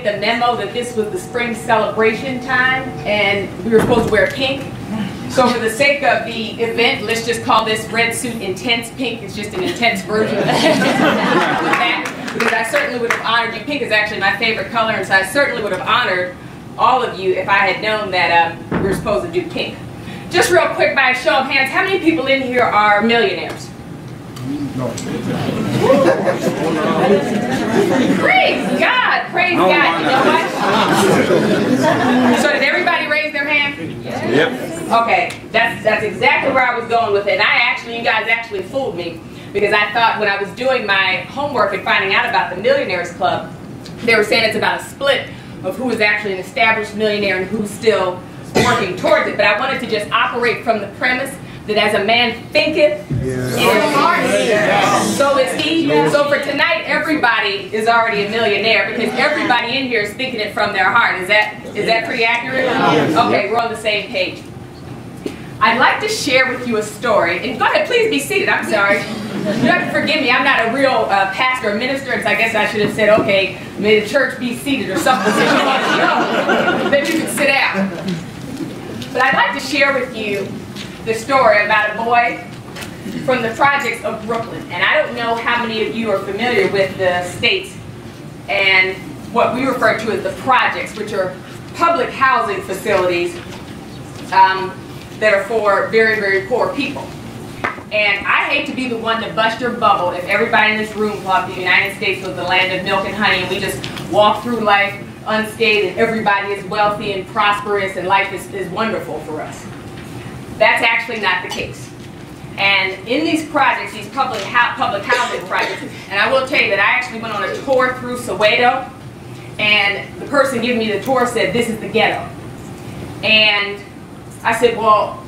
get the memo that this was the spring celebration time and we were supposed to wear pink. So for the sake of the event, let's just call this red suit intense pink. It's just an intense version of that. Because I certainly would have honored you. Pink is actually my favorite color, and so I certainly would have honored all of you if I had known that we were supposed to do pink. Just real quick, by a show of hands, how many people in here are millionaires? No. Praise God, praise God. You know what? So did everybody raise their hand? Yep. Okay, that's exactly where I was going with it. And you guys actually fooled me, because I thought when I was doing my homework and finding out about the Millionaires Club, they were saying it's about a split of who is actually an established millionaire and who's still working towards it. But I wanted to just operate from the premise that as a man thinketh in his heart, so is he. So for tonight, everybody is already a millionaire because everybody in here is thinking it from their heart. Is that pretty accurate? Okay, we're on the same page. I'd like to share with you a story. And go ahead, please be seated. I'm sorry. You have to forgive me. I'm not a real pastor or minister, so I guess I should have said, okay, may the church be seated or something. Then you can sit down. But I'd like to share with you the story about a boy from the projects of Brooklyn. And I don't know how many of you are familiar with the States and what we refer to as the projects, which are public housing facilities that are for very, very poor people. And I hate to be the one to bust your bubble if everybody in this room thought the United States was the land of milk and honey and we just walk through life unscathed and everybody is wealthy and prosperous and life is wonderful for us. That's actually not the case. And in these projects, these public housing projects, and I will tell you that I actually went on a tour through Soweto, and the person giving me the tour said, this is the ghetto. And I said, well,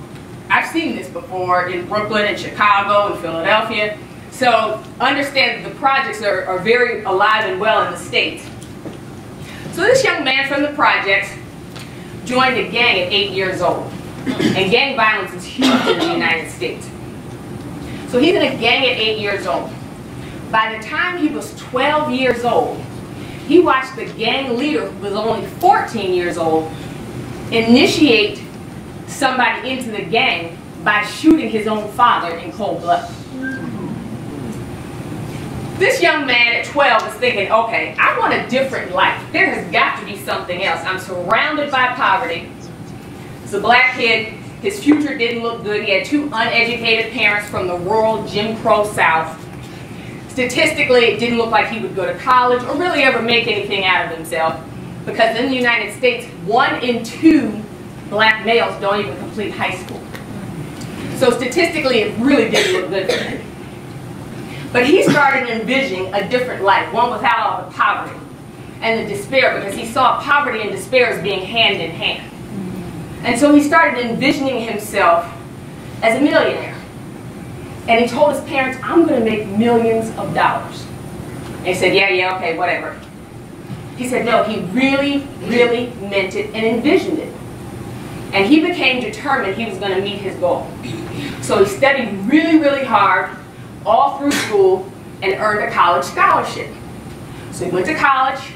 I've seen this before in Brooklyn and Chicago and Philadelphia. So understand that the projects are very alive and well in the States. So this young man from the projects joined a gang at 8 years old. And gang violence is huge in the United States. So he's in a gang at 8 years old. By the time he was 12 years old, he watched the gang leader, who was only 14 years old, initiate somebody into the gang by shooting his own father in cold blood. This young man at 12 is thinking, okay, I want a different life. There has got to be something else. I'm surrounded by poverty. He's a black kid. His future didn't look good. He had two uneducated parents from the rural Jim Crow South. Statistically, it didn't look like he would go to college or really ever make anything out of himself, because in the United States, 1 in 2 black males don't even complete high school. So statistically, it really didn't look good for him. But he started envisioning a different life, one without all the poverty and the despair, because he saw poverty and despair as being hand in hand. And so he started envisioning himself as a millionaire. And he told his parents, I'm going to make millions of dollars. And he said, yeah, okay, whatever. He said, no, he really, really meant it and envisioned it. And he became determined he was going to meet his goal. So he studied really, really hard all through school and earned a college scholarship. So he went to college,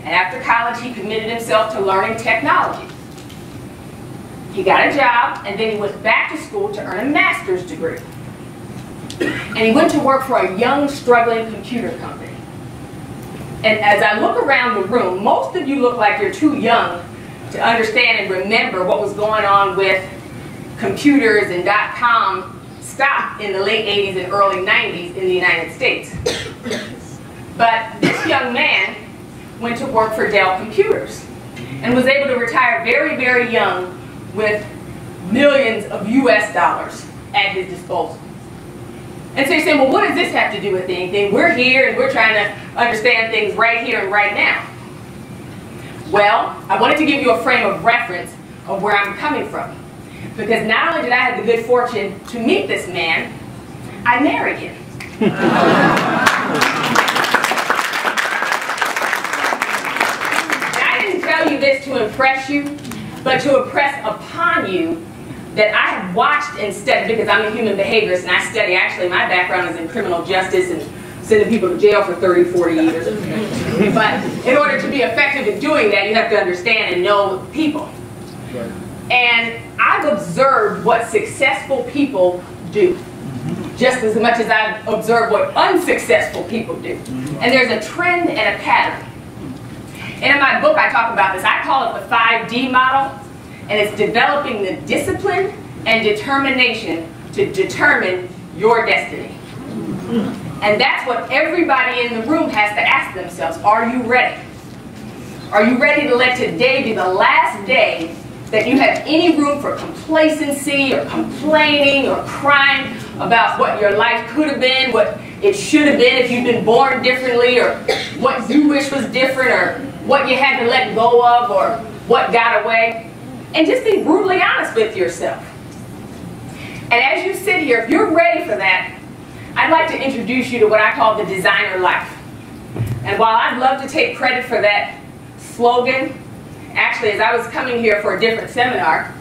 and after college he committed himself to learning technology. He got a job, and then he went back to school to earn a master's degree. And he went to work for a young, struggling computer company. And as I look around the room, most of you look like you're too young to understand and remember what was going on with computers and .com stock in the late 80s and early 90s in the United States. But this young man went to work for Dell Computers and was able to retire very, very young with millions of US dollars at his disposal. And so you're saying, well, what does this have to do with anything? We're here and we're trying to understand things right here and right now. Well, I wanted to give you a frame of reference of where I'm coming from. Because not only did I have the good fortune to meet this man, I married him. I didn't tell you this to impress you, but to impress upon you that I have watched and studied, because I'm a human behaviorist and I study, actually my background is in criminal justice and sending people to jail for 30, 40 years. But in order to be effective in doing that, you have to understand and know people. And I've observed what successful people do, just as much as I've observed what unsuccessful people do. And there's a trend and a pattern. And in my book, I talk about this. I call it the 5D model, and it's developing the discipline and determination to determine your destiny. And that's what everybody in the room has to ask themselves. Are you ready? Are you ready to let today be the last day that you have any room for complacency or complaining or crying about what your life could have been, what it should have been if you'd been born differently, or what you wish was different, or what you had to let go of, or what got away? And just be brutally honest with yourself. And as you sit here, if you're ready for that, I'd like to introduce you to what I call the designer life. And while I'd love to take credit for that slogan, actually, as I was coming here for a different seminar,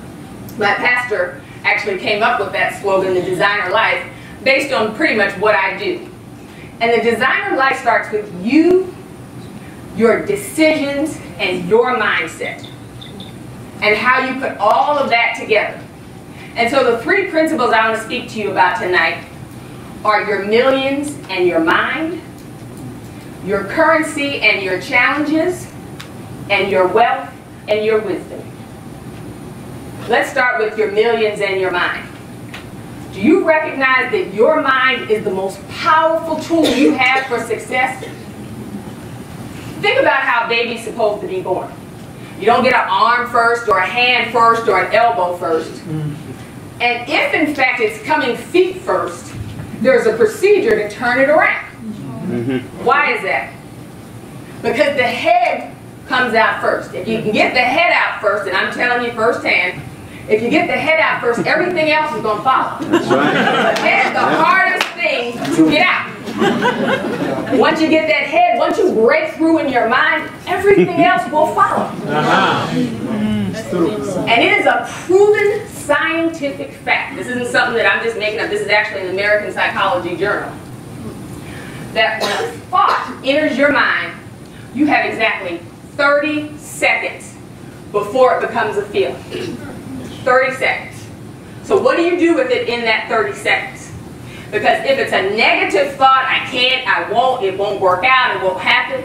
my pastor actually came up with that slogan, the designer life, based on pretty much what I do. And the designer life starts with you, your decisions, and your mindset, and how you put all of that together. And so the three principles I want to speak to you about tonight are your millions and your mind, your currency and your challenges, and your wealth and your wisdom. Let's start with your millions and your mind. Do you recognize that your mind is the most powerful tool you have for success? Think about how a baby's supposed to be born. You don't get an arm first, or a hand first, or an elbow first. And if in fact it's coming feet first, there's a procedure to turn it around. Why is that? Because the head comes out first. If you can get the head out first, and I'm telling you firsthand, if you get the head out first, everything else is going to follow. That's right. The head is the hardest thing to get out. Once you get that head, once you break through in your mind, everything else will follow. And it is a proven scientific fact. This isn't something that I'm just making up. This is actually in the American Psychology Journal. That when a thought enters your mind, you have exactly 30 seconds before it becomes a feeling. 30 seconds. So what do you do with it in that 30 seconds? Because if it's a negative thought, I can't, I won't, it won't work out, it won't happen.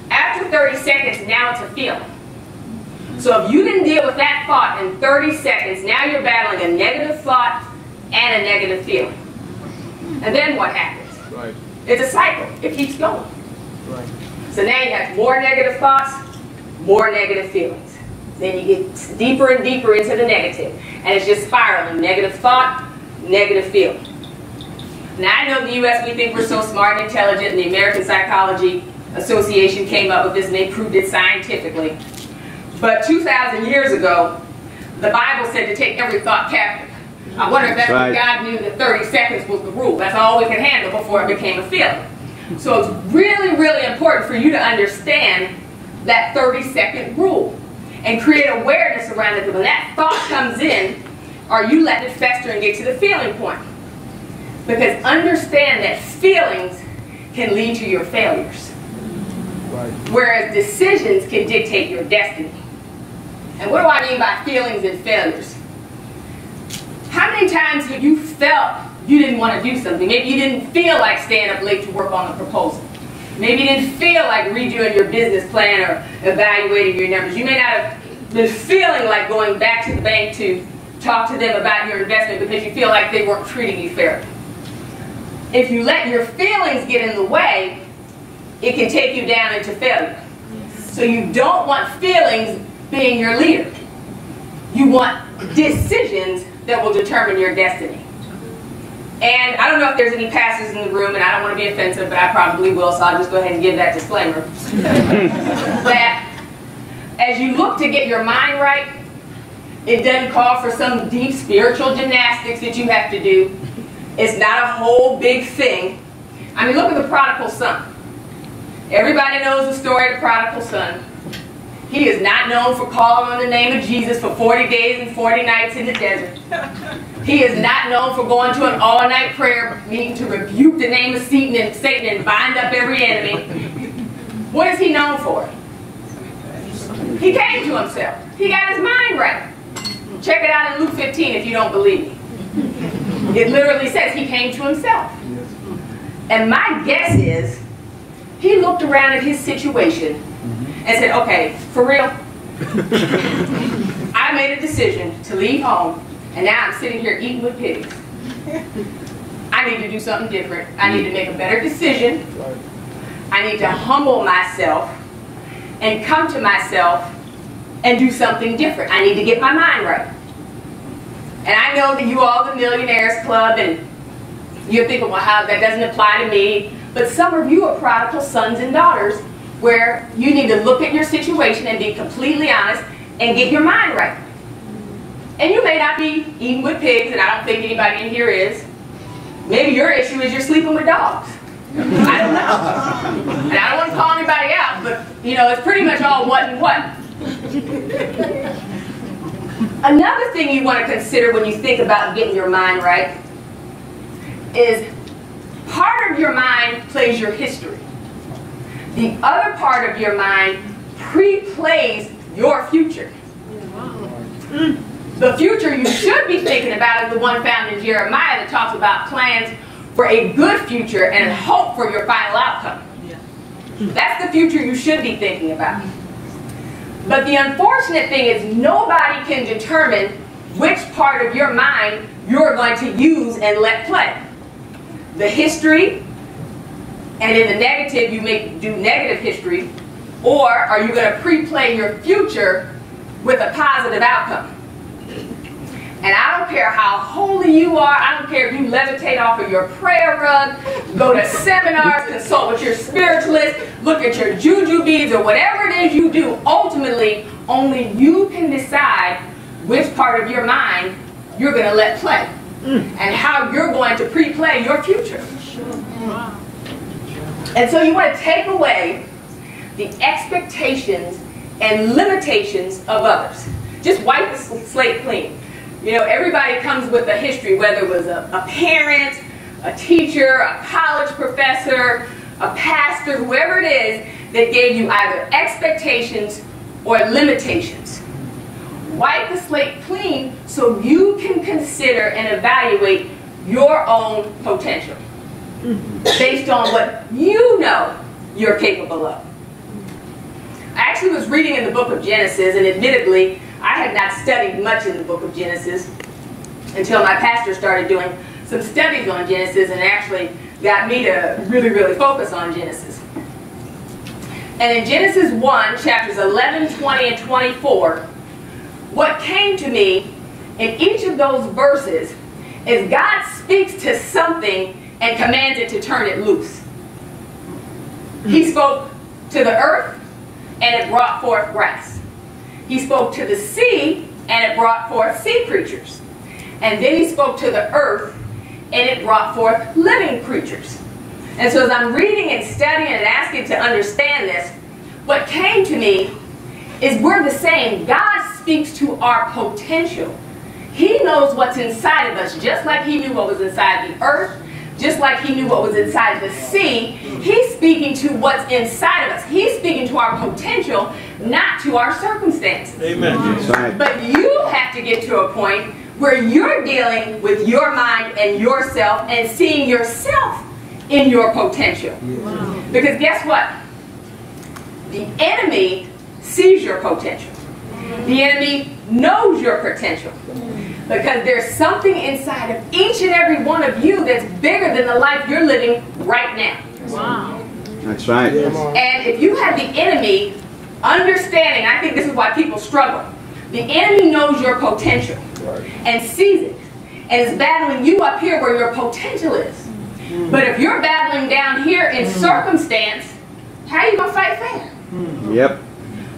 After 30 seconds, now it's a feeling. So if you didn't deal with that thought in 30 seconds, now you're battling a negative thought and a negative feeling. And then what happens? Right. It's a cycle. It keeps going. Right. So now you have more negative thoughts, more negative feelings. Then you get deeper and deeper into the negative. And it's just spiraling. Negative thought, negative feeling. Now I know in the U.S. we think we're so smart and intelligent, and the American Psychology Association came up with this and they proved it scientifically. But 2,000 years ago, the Bible said to take every thought captive. I wonder if that's right. when God knew that 30 seconds was the rule. That's all we could handle before it became a feeling. So it's really, really important for you to understand that 30-second rule and create awareness around it. When that thought comes in, are you letting it fester and get to the feeling point? Because understand that feelings can lead to your failures. Right. Whereas decisions can dictate your destiny. And what do I mean by feelings and failures? How many times have you felt you didn't want to do something? Maybe you didn't feel like staying up late to work on a proposal. Maybe you didn't feel like redoing your business plan or evaluating your numbers. You may not have been feeling like going back to the bank to talk to them about your investment because you feel like they weren't treating you fairly. If you let your feelings get in the way, it can take you down into failure. So you don't want feelings being your leader. You want decisions that will determine your destiny. And I don't know if there's any pastors in the room, and I don't want to be offensive, but I probably will, so I'll just go ahead and give that disclaimer. That as you look to get your mind right, it doesn't call for some deep spiritual gymnastics that you have to do. It's not a whole big thing. I mean, look at the prodigal son. Everybody knows the story of the prodigal son. He is not known for calling on the name of Jesus for 40 days and 40 nights in the desert. He is not known for going to an all-night prayer meeting to rebuke the name of Satan and bind up every enemy. What is he known for? He came to himself. He got his mind right. Check it out in Luke 15 if you don't believe me. It literally says he came to himself. And my guess is he looked around at his situation and said, okay, for real, I made a decision to leave home, and now I'm sitting here eating with pigs. I need to do something different. I need to make a better decision. I need to humble myself and come to myself and do something different. I need to get my mind right. And I know that you all, the Millionaires Club, and you're thinking, well, how that doesn't apply to me. But some of you are prodigal sons and daughters where you need to look at your situation and be completely honest and get your mind right. And you may not be eating with pigs, and I don't think anybody in here is. Maybe your issue is you're sleeping with dogs. I don't know. And I don't want to call anybody out, but you know, it's pretty much all what and what. Another thing you want to consider when you think about getting your mind right is part of your mind plays your history. The other part of your mind pre-plays your future. The future you should be thinking about is the one found in Jeremiah that talks about plans for a good future and hope for your final outcome. That's the future you should be thinking about. But the unfortunate thing is nobody can determine which part of your mind you're going to use and let play. The history, and in the negative you may do negative history, or are you going to pre-play your future with a positive outcome? And I don't care how holy you are, I don't care if you levitate off of your prayer rug, go to seminars, consult with your spiritualist, look at your juju beads, or whatever it is you do, ultimately, only you can decide which part of your mind you're going to let play. And how you're going to pre-play your future. And so you want to take away the expectations and limitations of others. Just wipe the slate clean. You know, everybody comes with a history, whether it was a parent, a teacher, a college professor, a pastor, whoever it is that gave you either expectations or limitations. Wipe the slate clean so you can consider and evaluate your own potential based on what you know you're capable of. I actually was reading in the book of Genesis, and admittedly, I had not studied much in the book of Genesis until my pastor started doing some studies on Genesis and actually got me to really focus on Genesis. And in Genesis 1, chapters 11, 20, and 24, what came to me in each of those verses is God speaks to something and commands it to turn it loose. He spoke to the earth and it brought forth grass. He spoke to the sea and it brought forth sea creatures. And then he spoke to the earth and it brought forth living creatures. And so as I'm reading and studying and asking to understand this, what came to me is we're the same. God speaks to our potential. He knows what's inside of us, just like he knew what was inside the earth, just like he knew what was inside the sea. He's speaking to what's inside of us. He's speaking to our potential, not to our circumstances. Amen. Right. But you have to get to a point where you're dealing with your mind and yourself and seeing yourself in your potential. Wow. Because guess what? The enemy sees your potential. The enemy knows your potential. Because there's something inside of each and every one of you that's bigger than the life you're living right now. Wow. That's right. And if you have the enemy understanding, I think this is why people struggle. The enemy knows your potential and sees it and is battling you up here where your potential is. But if you're battling down here in circumstance, how are you going to fight fair? Yep.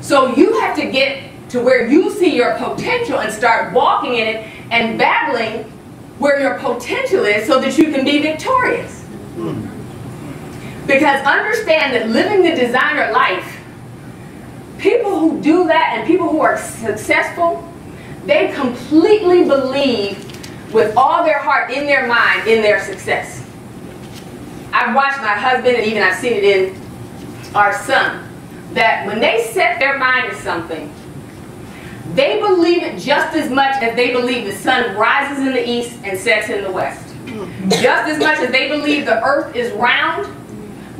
So you have to get to where you see your potential and start walking in it and battling where your potential is so that you can be victorious. Because understand that living the designer life People who do that and people who are successful, they completely believe with all their heart, in their mind, in their success. I've watched my husband, and even I've seen it in our son, that when they set their mind to something, they believe it just as much as they believe the sun rises in the east and sets in the west. Just as much as they believe the earth is round,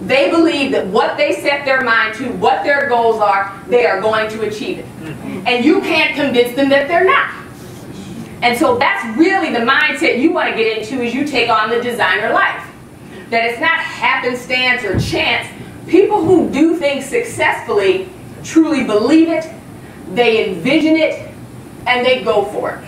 they believe that what they set their mind to, what their goals are, they are going to achieve it. And you can't convince them that they're not. And so that's really the mindset you want to get into as you take on the designer life. That it's not happenstance or chance. People who do things successfully truly believe it, they envision it, and they go for it.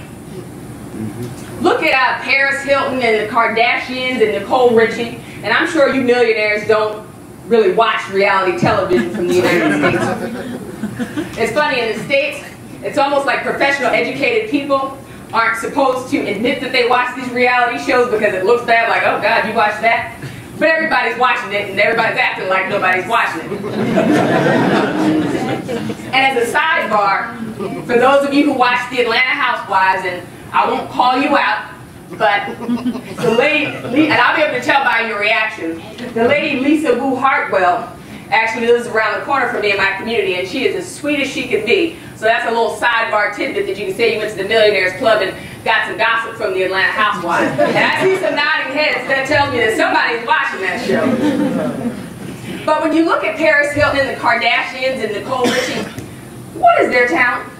Look at Paris Hilton and the Kardashians and Nicole Richie, and I'm sure you millionaires don't really watch reality television from the United States. It's funny, in the States, it's almost like professional educated people aren't supposed to admit that they watch these reality shows because it looks bad, like, oh God, you watch that? But everybody's watching it, and everybody's acting like nobody's watching it. And as a sidebar, for those of you who watch the Atlanta Housewives, and I won't call you out, but the lady, and I'll be able to tell by your reaction, the lady Lisa Wu Hartwell actually lives around the corner from me in my community, and she is as sweet as she can be. So that's a little sidebar tidbit that you can say you went to the Millionaires Club and got some gossip from the Atlanta Housewives. And I see some nodding heads that tells me that somebody's watching that show. But when you look at Paris Hilton and the Kardashians and Nicole Richie, what is their talent?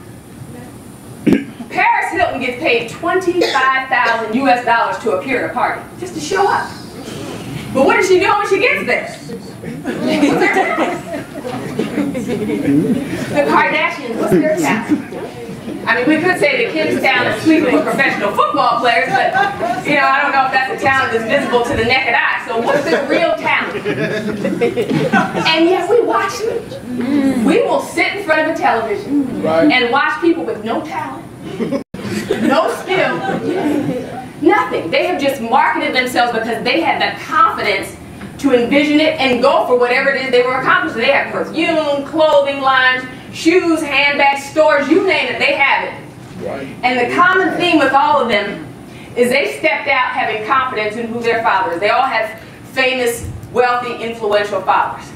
Paris Hilton gets paid $25,000 US to appear at a party, just to show up. But what does she do when she gets there? The Kardashians, what's their talent? I mean, we could say the Kim's talent is sleeping with professional football players, but, you know, I don't know if that's a talent that's visible to the naked eye. So what's their real talent? And yet we watch them. We will sit in front of a television and watch people with no talent, no skill, nothing. They have just marketed themselves because they had the confidence to envision it and go for whatever it is they were accomplishing. They have perfume, clothing lines, shoes, handbags, stores, you name it, they have it. Right. And the common theme with all of them is they stepped out having confidence in who their father is. They all have famous, wealthy, influential fathers.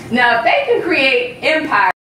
Now, if they can create empires,